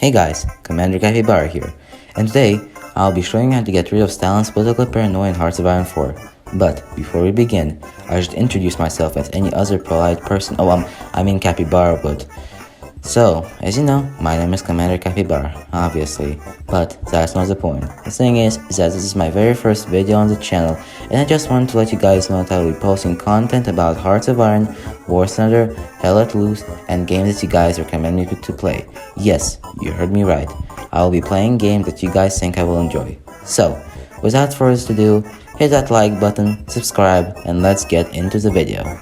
Hey guys, Commander Capybara here, and today I'll be showing you how to get rid of Stalin's political paranoia in Hearts of Iron 4. But before we begin, I should introduce myself as any other polite person. I mean Capybara would. So, as you know, my name is Commander Capybara, obviously, but that's not the point. The thing is that this is my very first video on the channel, and I just wanted to let you guys know that I will be posting content about Hearts of Iron, War Thunder, Hell Let Loose, and games that you guys recommend me to play. Yes, you heard me right. I will be playing games that you guys think I will enjoy. So, without further ado, hit that like button, subscribe, and let's get into the video.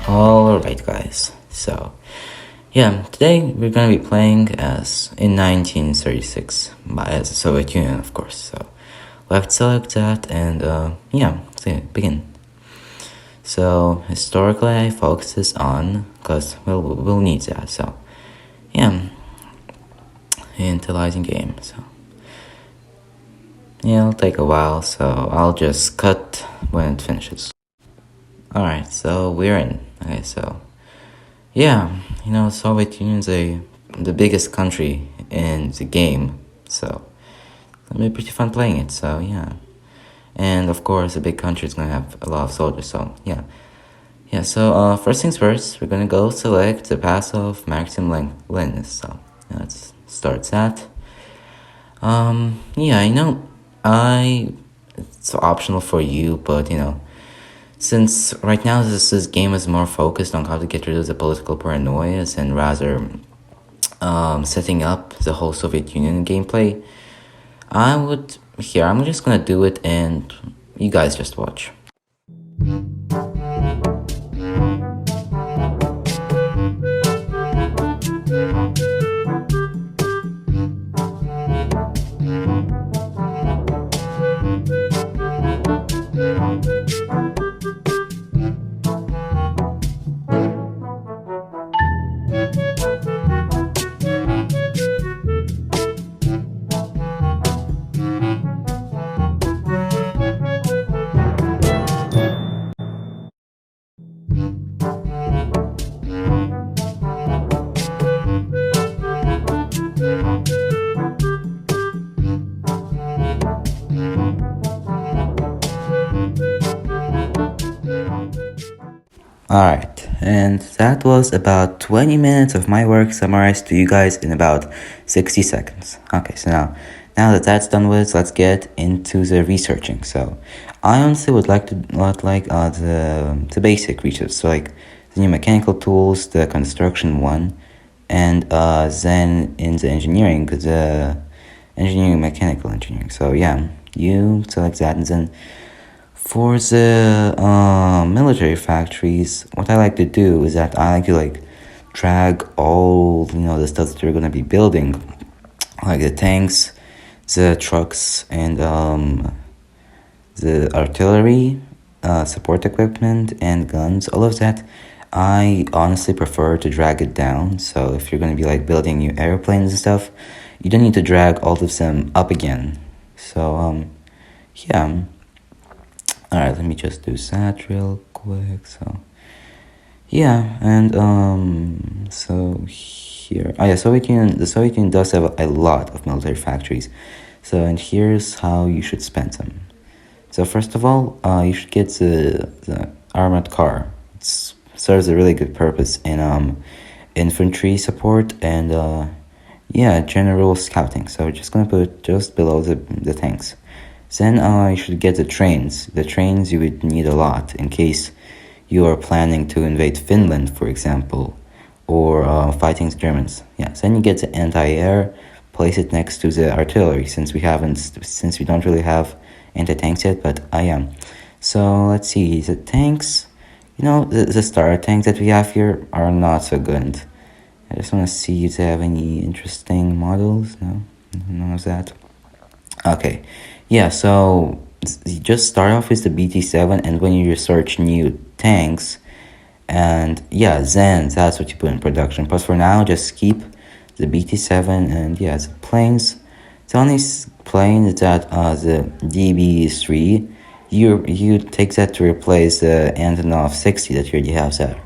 Alright guys, so yeah, today we're gonna be playing as in 1936 as the Soviet Union, of course. So we'll have to select that and yeah, so begin. So historically I focus this on, because we'll need that. So yeah, initializing game. So yeah, it'll take a while, so I'll just cut when it finishes. Alright, so we're in. Okay, so yeah, you know, Soviet Union's the biggest country in the game, so it'll be pretty fun playing it. So yeah, and of course a big country is gonna have a lot of soldiers. So yeah. So first things first, we're gonna go select the pass of maximum length. So let's start that. Yeah, I know it's optional for you, but you know, since right now this game is more focused on how to get rid of the political paranoias and rather setting up the whole Soviet Union gameplay, I'm just gonna do it and you guys just watch. Alright, and that was about 20 minutes of my work summarized to you guys in about 60 seconds. Okay, so now that that's done with, let's get into the researching. So I honestly would like the basic research, so like the new mechanical tools, the construction one, and then in the engineering, mechanical engineering. So yeah, you select that, and then for the military factories, what I like to do is that I like to drag all the stuff that we're gonna be building, like the tanks, the trucks, and the artillery, support equipment, and guns. All of that, I honestly prefer to drag it down. So if you're gonna be building new airplanes and stuff, you don't need to drag all of them up again. So yeah. Alright, let me just do that real quick. So yeah, and so here, the Soviet Union does have a lot of military factories. So, and here's how you should spend them. So first of all, you should get the armored car. It serves a really good purpose in infantry support and yeah, general scouting. So we're just gonna put it just below the tanks. Then you should get the trains. The trains you would need a lot in case you are planning to invade Finland, for example, or fighting the Germans. Yeah. Then you get the anti-air, place it next to the artillery, since we don't really have anti-tanks yet. But yeah. So let's see, the tanks. You know, the starter tanks that we have here are not so good. I just want to see if they have any interesting models. No, none of that. Okay. Yeah, so you just start off with the BT7, and when you research new tanks, and yeah, then that's what you put in production. But for now, just keep the BT7 and yeah, the planes. The only plane is that the DB3, you take that to replace the Antonov 60 that you already have there.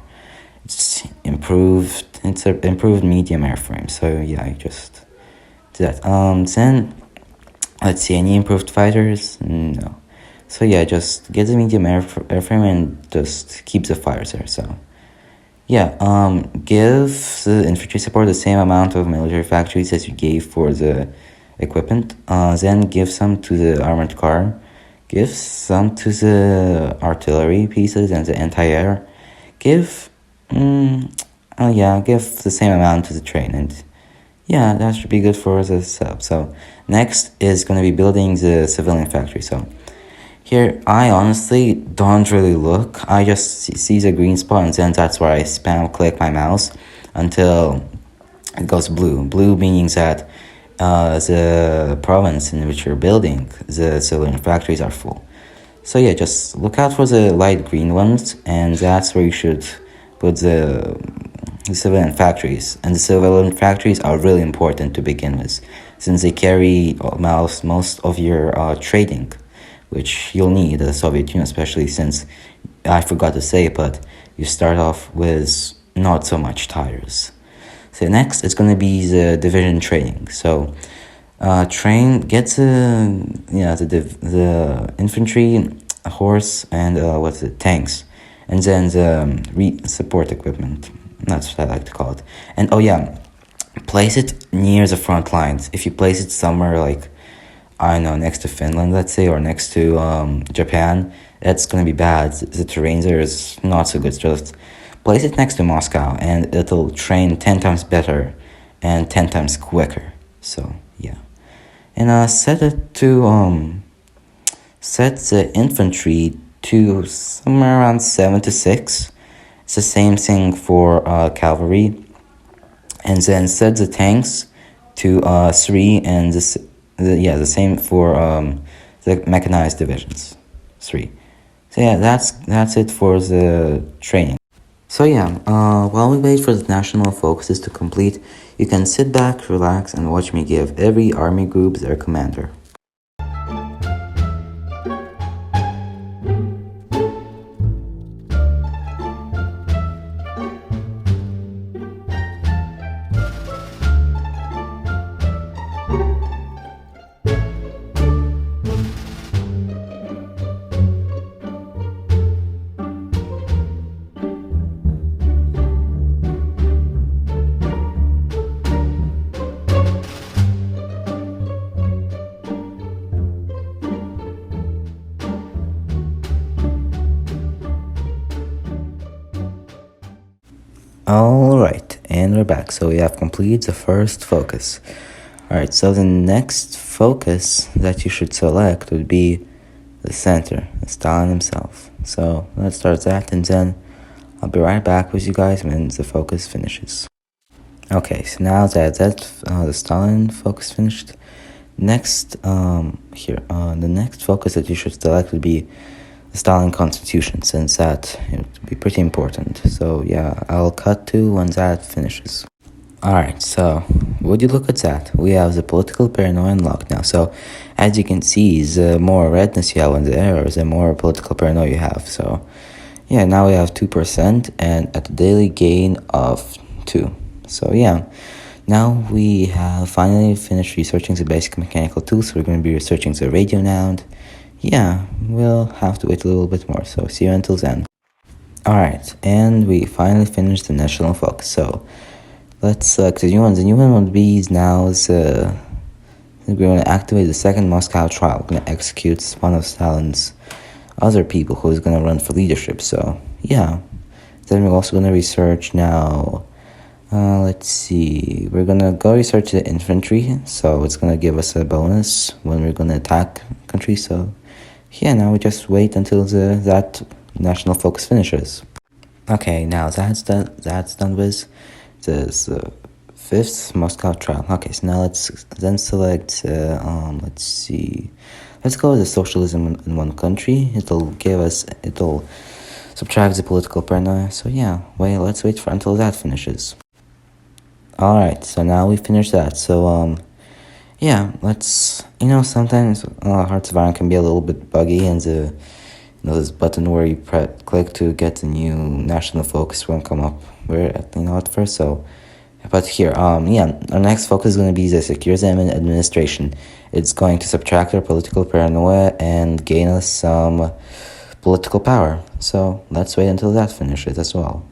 It's improved. It's an improved medium airframe. So yeah, I just do that. Then let's see, any improved fighters? No. So yeah, just get the medium airframe and just keep the fighters there. So yeah, give the infantry support the same amount of military factories as you gave for the equipment. Then give some to the armored car. Give some to the artillery pieces and the anti-air. Give give the same amount to the train, and yeah, that should be good for the setup. So next is going to be building the civilian factory. So here, I honestly don't really look. I just see the green spot, and then that's where I spam click my mouse until it goes blue. Blue meaning that the province in which you're building the civilian factories are full. So yeah, just look out for the light green ones, and that's where you should put the civilian factories. And the civilian factories are really important to begin with, since they carry most of your trading, which you'll need the Soviet Union, especially since, I forgot to say, but you start off with not so much tires. So next, it's going to be the division training. So get the infantry, horse, and tanks, and then the support equipment. That's what I like to call it. And oh yeah, place it near the front lines. If you place it somewhere like, I don't know, next to Finland, let's say, or next to Japan, that's gonna be bad. The terrain there is not so good. Just place it next to Moscow, and it'll train 10 times better and 10 times quicker. So yeah, and set the infantry to somewhere around 7 to 6. It's the same thing for cavalry, and then set the tanks to 3, and the same for the mechanized divisions, 3. So yeah, that's it for the training. So yeah, while we wait for the national focuses to complete, you can sit back, relax, and watch me give every army group their commander. Alright, and we're back. So we have completed the first focus. Alright, so the next focus that you should select would be the center, Stalin himself. So let's start that, and then I'll be right back with you guys when the focus finishes. Okay, so now that the Stalin focus finished, next the next focus that you should select would be the Stalin Constitution, since that would be pretty important. So yeah, I'll cut to when that finishes. Alright, so would you look at that? We have the political paranoia unlocked now. So as you can see, the more redness you have on the arrow, the more political paranoia you have. So yeah, now we have 2% and at a daily gain of 2. So yeah, now we have finally finished researching the basic mechanical tools. So we're going to be researching the radio now, and yeah, we'll have to wait a little bit more. So see you until then. Alright, and we finally finished the national focus. So let's select the new one. The new one would be now we're going to activate the second Moscow trial. We're going to execute one of Stalin's other people who is going to run for leadership. So yeah, then we're also going to research now. Let's see, we're gonna go research the infantry, so it's gonna give us a bonus when we're gonna attack country. So yeah, now we just wait until that national focus finishes. Okay, now that's done with this fifth Moscow trial. Okay, so now let's then select let's see, let's go with the socialism in one country. It'll subtract the political paranoia. So yeah, let's wait until that finishes. Alright, so now we finished that. So yeah, let's, sometimes Hearts of Iron can be a little bit buggy, and this button where you click to get the new national focus won't come up at first. So, but here, yeah, our next focus is going to be the secure Zaman administration. It's going to subtract our political paranoia and gain us some political power. So let's wait until that finishes as well.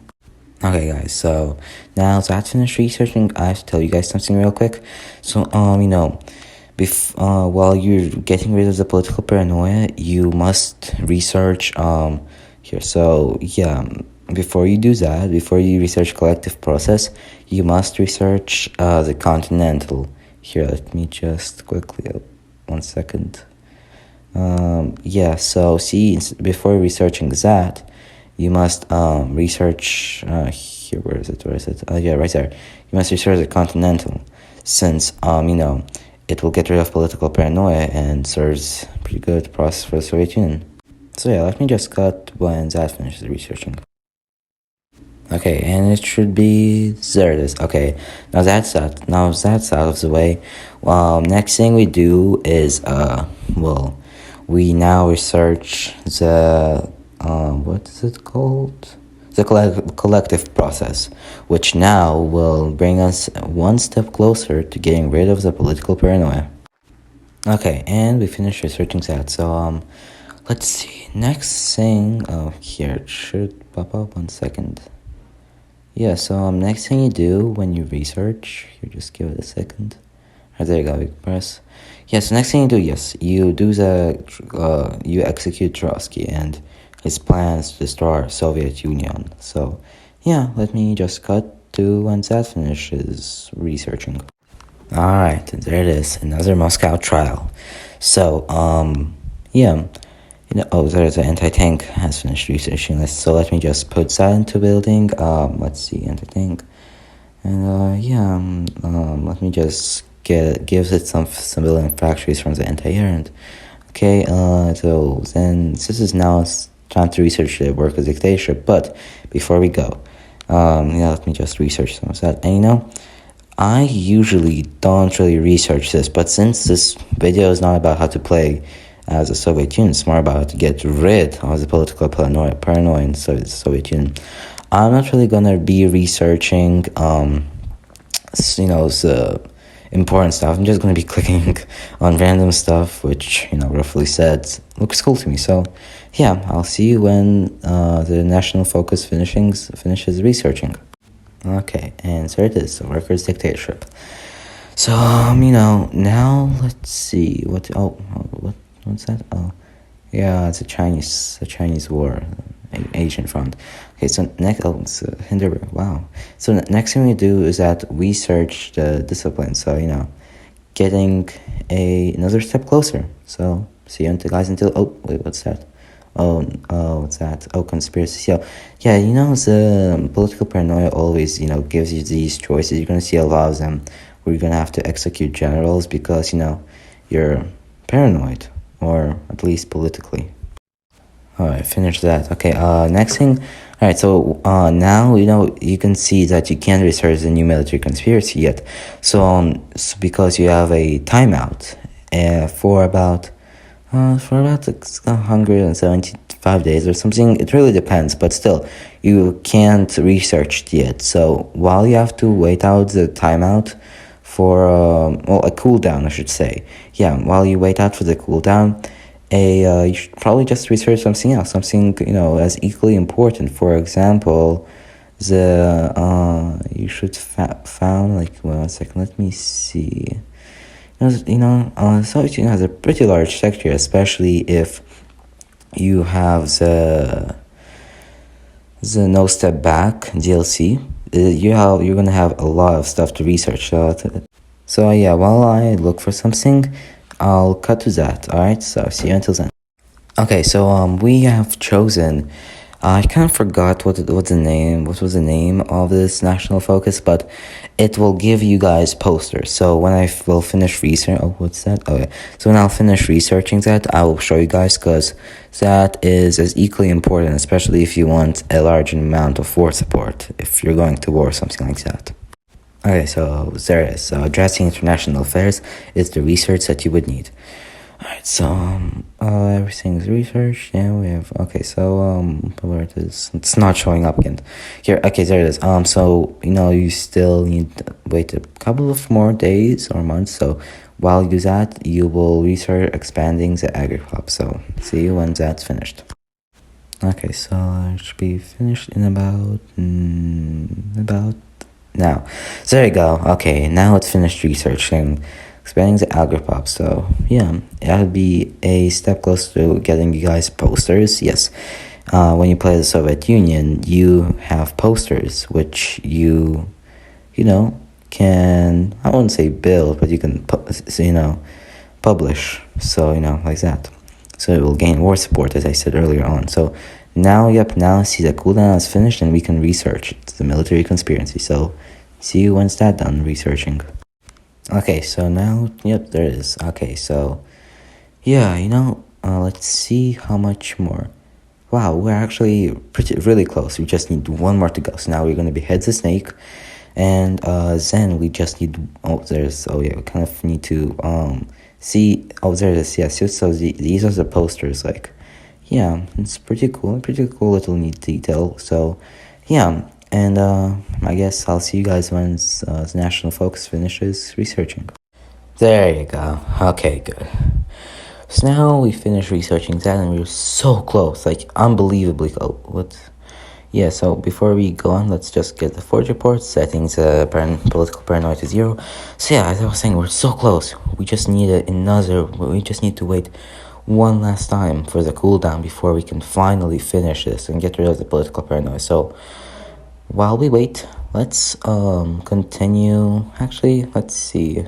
Okay, guys, so now that finished researching, I have to tell you guys something real quick. So, while you're getting rid of the political paranoia, you must research, here. So, yeah, before you do that, before you research collective process, you must research, the continental. Here, let me just quickly, 1 second. Yeah, so see, before researching that, you must research here. Where is it? Yeah, right there. You must research the continental, since it will get rid of political paranoia and serves pretty good process for the Soviet Union. So yeah, let me just cut when that finishes researching. Okay, and it should be there. It is. Okay, now that's out. Now that's out of the way. Next thing we do is we now research the what is it called? The collective process, which now will bring us one step closer to getting rid of the political paranoia. Okay, and we finished researching that. So let's see. Next thing, here it should pop up. 1 second. Yeah, so next thing you do when you research, you just give it a second. Right, there you go, you press. Yes, next thing you do, yes, you do you execute Trotsky and his plans to destroy Soviet Union. So, yeah, let me just cut to when that finishes researching. Alright, there it is, another Moscow trial. So, yeah. There's an anti-tank has finished researching this. So let me just put that into building. Let's see, anti-tank. And, let me just gives it some civilian factories from the anti-air. And, okay, so then this is now time to research the work of dictatorship. But before we go, let me just research some of that. And I usually don't really research this, but since this video is not about how to play as a Soviet Union, it's more about how to get rid of the political paranoia in the Soviet Union. I'm not really gonna be researching, the important stuff. I'm just gonna be clicking on random stuff, which roughly said looks cool to me. So, yeah, I'll see you when the national focus finishes researching. Okay, and so it is, the workers' dictatorship. So, now let's see what's that? Oh, yeah, it's a Chinese war, Asian front. Okay, so next, it's Hindenburg. Wow. So next thing we do is that we search the discipline. So getting another step closer. So see you guys until. Oh wait, what's that? Oh, what's that? Oh, conspiracy. So yeah, the political paranoia always gives you these choices. You're gonna see a lot of them where you're gonna have to execute generals because you're paranoid. Or at least politically. Alright, finish that. Okay, next thing. Alright, so now you can see that you can't research the new military conspiracy yet. So because you have a timeout for about 175 days or something. It really depends, but still, you can't research it yet. So while you have to wait out the timeout for a cooldown, I should say. Yeah, while you wait out for the cooldown, you should probably just research something else, something as equally important. For example, you should found like 1 second. Let me see. Soviet Union has a pretty large sector, especially if you have the No Step Back DLC. You're gonna have a lot of stuff to research. So yeah, while I look for something, I'll cut to that. Alright, so see you until then. Okay, so we have chosen. I kind of forgot what was the name of this national focus, but it will give you guys posters. So when I will finish research, what's that? Okay, so when I'll finish researching that, I will show you guys because that is as equally important, especially if you want a large amount of war support, if you're going to war, something like that. Okay, so there it is. So addressing international affairs is the research that you would need. Alright, so everything's researched. Yeah, we have where it is? It's not showing up again. Here, okay, there it is. So you still need to wait a couple of more days or months. So while you do that, you will research expanding the agri-crop. So see you when that's finished. Okay, so it should be finished in about now. So there you go. Okay, now it's finished researching, expanding the agri-pop. So yeah, that'll be a step closer to getting you guys posters. Yes, when you play the Soviet Union, you have posters which you can, I wouldn't say build, but you can publish. So like that. So it will gain war support, as I said earlier on. So now see the cooldown is finished and we can research it. It's a military conspiracy. So see you once that's done researching. Okay, so now, there it is. Okay, so yeah, let's see how much more. Wow, we're actually really close. We just need one more to go. So now we're going to behead the snake. And then we just need, we kind of need to see, there it is, yes. So these are the posters, like, yeah, it's pretty cool little neat detail. So yeah, and I guess I'll see you guys when the National Focus finishes researching. There you go. Okay, good. So now we finished researching that and we're so close, like unbelievably close. Yeah, so before we go on, let's just get the forge report, settings political paranoia to 0. So yeah, as I was saying, we're so close. We just need to wait one last time for the cooldown before we can finally finish this and get rid of the political paranoia. So while we wait, let's continue. Actually, let's see.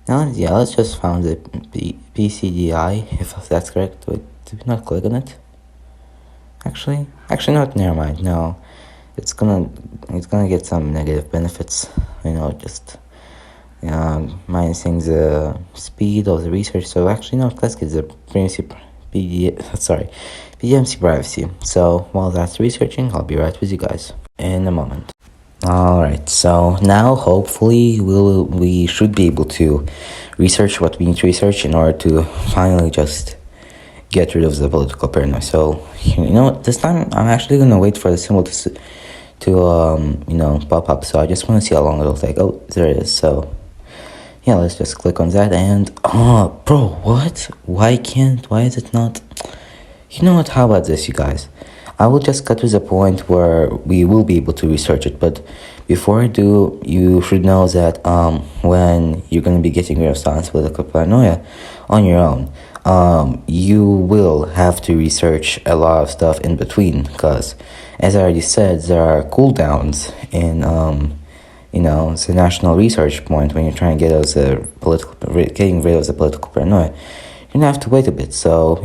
Now, yeah, let's just found the BCDI, if that's correct. Wait, did we not click on it? Actually, not. Never mind. No, it's gonna get some negative benefits. Just minusing the speed of the research. So actually, no. Let's get the PDMC privacy. So while that's researching, I'll be right with you guys in a moment. Alright, so now hopefully we should be able to research what we need to research in order to finally just get rid of the political paranoia. So this time I'm actually gonna wait for the symbol to pop up. So I just want to see how long it'll take. Oh, there it is. So yeah, let's just click on that and bro, what? Why is it not? You know what? How about this, you guys? I will just cut to the point where we will be able to research it. But before I do, you should know that when you're going to be getting rid of Stalin's political paranoia on your own, you will have to research a lot of stuff in between. Because, as I already said, there are cooldowns in the national research point when you're trying to getting rid of the political paranoia. You're gonna have to wait a bit, so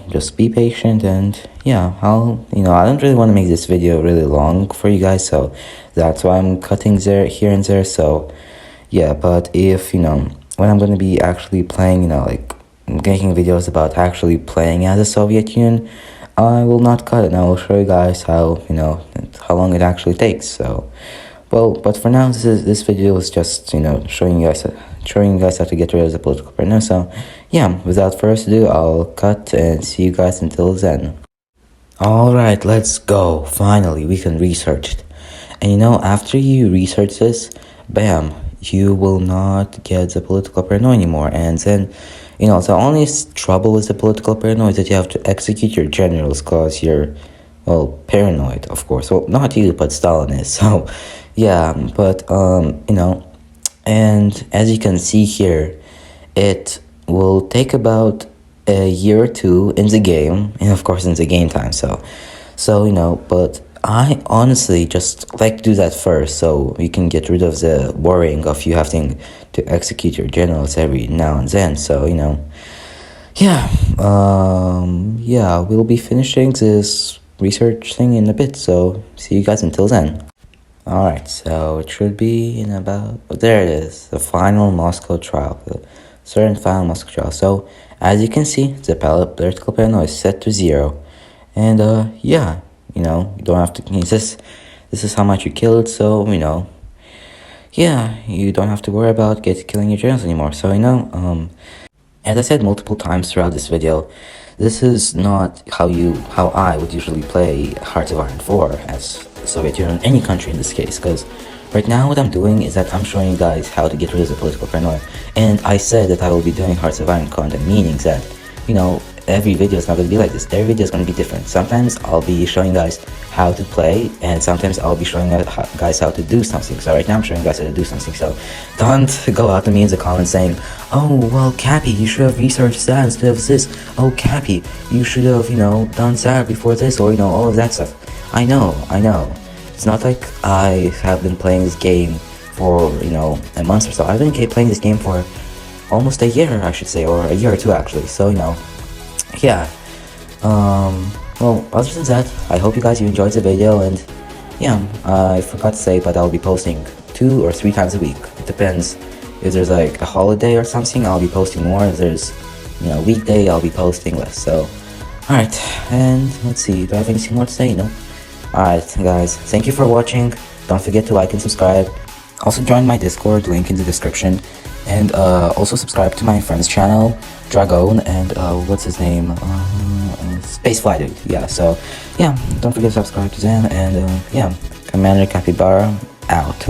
just be patient. And yeah, I don't really want to make this video really long for you guys, so that's why I'm cutting here and there. So yeah, but if when I'm gonna be actually playing, like making videos about actually playing as a Soviet Union, I will not cut it and I will show you guys how long it actually takes. So but for now, this video is just showing you guys how to get rid of the political paranoia. So yeah, without further ado, I'll cut and see you guys until then. Alright, let's go. Finally, we can research it. And after you research this, bam, you will not get the political paranoia anymore. And then the only trouble with the political paranoia is that you have to execute your generals because you're paranoid, of course. Well, not you, but Stalin is. So yeah, but and as you can see here, it will take about a year or two in the game, and of course in the game time. So but I honestly just like to do that first, so you can get rid of the worrying of you having to execute your generals every now and then. So yeah, we'll be finishing this research thing in a bit. So see you guys until then. Alright, so it should be in about... there it is, the final Moscow trial. The certain final Moscow trial. So, as you can see, the political paranoia is set to 0. And, you don't have to... This is how much you killed, so, yeah, you don't have to worry about killing your generals anymore. So as I said multiple times throughout this video, this is not how I would usually play Hearts of Iron 4 as Soviet Union, any country in this case, because right now what I'm doing is that I'm showing you guys how to get rid of the political paranoia. And I said that I will be doing Hearts of Iron content, meaning that, every video is not going to be like this. Every video is going to be different. Sometimes I'll be showing guys how to play, and sometimes I'll be showing guys how to do something. So right now I'm showing guys how to do something. So don't go out to me in the comments saying, oh, well, Cappy, you should have researched that instead of this. Oh, Cappy, you should have, done that before this, or, all of that stuff. I know. It's not like I have been playing this game for, a month or so. I've been playing this game for almost a year, I should say, or a year or two, actually. So, yeah. Well, other than that, I hope you enjoyed the video, and yeah, I forgot to say, but I'll be posting 2 or 3 times a week. It depends. If there's like a holiday or something, I'll be posting more. If there's, weekday, I'll be posting less. So, alright, and let's see, do I have anything more to say? No? Alright, guys, thank you for watching. Don't forget to like and subscribe. Also join my Discord, link in the description. And also subscribe to my friend's channel, Dragon, and what's his name? Spacefly Dude. Yeah, so yeah, don't forget to subscribe to them. And yeah, Commander Capybara out.